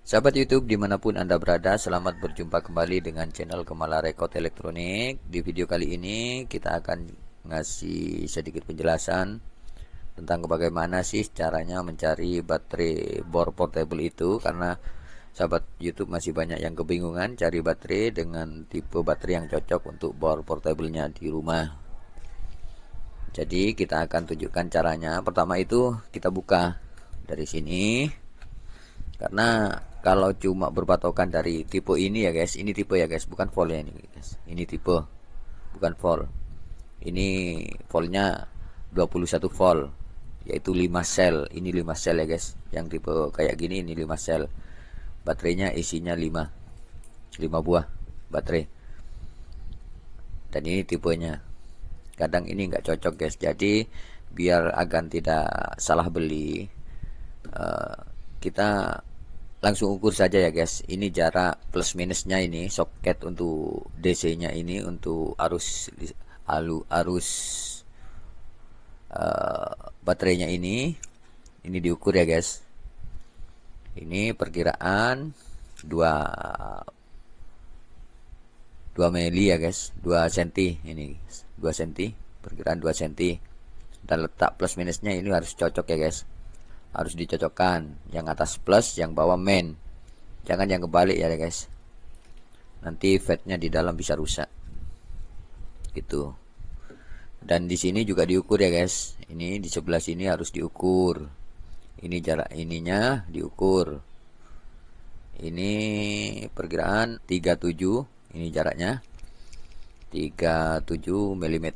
Sahabat YouTube dimanapun Anda berada, selamat berjumpa kembali dengan channel Gemala Rekod Elektronik. Di video kali ini kita akan ngasih sedikit penjelasan tentang bagaimana sih caranya mencari baterai bor portable itu. Karena sahabat YouTube masih banyak yang kebingungan cari baterai dengan tipe baterai yang cocok untuk bor portable-nya di rumah. Jadi kita akan tunjukkan caranya. Pertama itu kita buka dari sini. Karena kalau cuma berpatokan dari tipe ini ya guys, ini tipe ya guys, bukan volt ya ini guys. Ini tipe, bukan volt. Ini voltnya 21 volt, yaitu 5 sel. Ini 5 sel ya guys. Yang tipe kayak gini ini 5 sel. Baterainya isinya 5 buah baterai. Dan ini tipenya. Kadang ini nggak cocok guys. Jadi biar agar tidak salah beli, kita langsung ukur saja ya guys. Ini jarak plus minusnya, ini soket untuk DC nya, ini untuk arus baterainya ini diukur ya guys. Ini perkiraan 2 mili ya guys, 2 cm ini, 2 cm, perkiraan 2 cm. Dan letak plus minusnya ini harus cocok ya guys. Harus dicocokkan, yang atas plus, yang bawah main. Jangan yang kebalik ya guys. Nanti fatnya di dalam bisa rusak. Gitu. Dan di sini juga diukur ya guys. Ini di sebelah sini harus diukur. Ini jarak ininya diukur. Ini perkiraan 37, ini jaraknya 37 mm,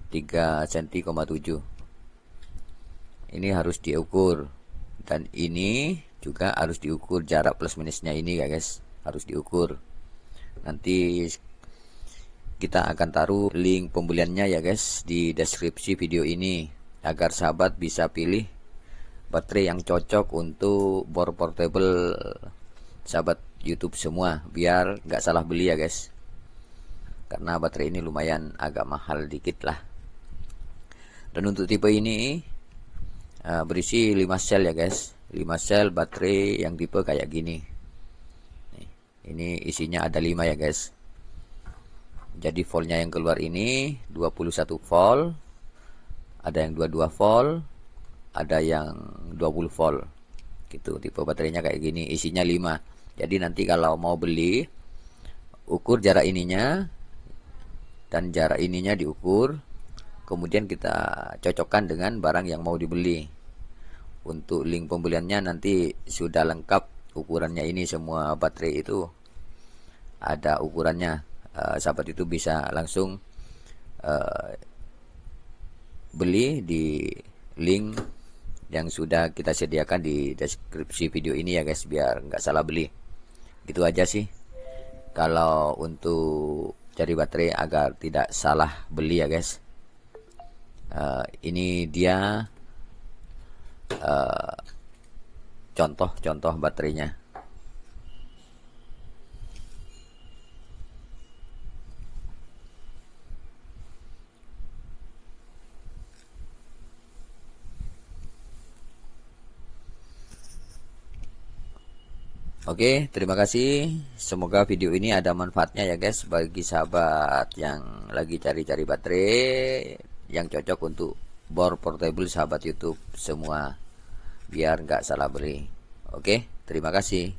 3 cm,7. Ini harus diukur. Dan ini juga harus diukur, jarak plus minusnya ini ya guys, harus diukur. Nanti kita akan taruh link pembeliannya ya guys di deskripsi video ini, agar sahabat bisa pilih baterai yang cocok untuk bor portable sahabat YouTube semua, biar nggak salah beli ya guys. Karena baterai ini lumayan agak mahal dikit lah. Dan untuk tipe ini berisi 5 sel ya guys, 5 sel baterai yang tipe kayak gini. Ini isinya ada 5 ya guys. Jadi voltnya yang keluar ini 21 volt, ada yang 22 volt, ada yang 20 volt. Gitu, tipe baterainya kayak gini, isinya 5. Jadi nanti kalau mau beli, ukur jarak ininya dan jarak ininya diukur. Kemudian kita cocokkan dengan barang yang mau dibeli. Untuk link pembeliannya nanti sudah lengkap ukurannya, ini semua baterai itu ada ukurannya. Sahabat itu bisa langsung beli di link yang sudah kita sediakan di deskripsi video ini ya guys, biar nggak salah beli. Gitu aja sih kalau untuk cari baterai agar tidak salah beli ya guys. Ini dia contoh baterainya. Oke, terima kasih. Semoga video ini ada manfaatnya ya guys, bagi sahabat yang lagi cari-cari baterai yang cocok untuk bor portable sahabat YouTube semua, biar nggak salah beli. Oke, terima kasih.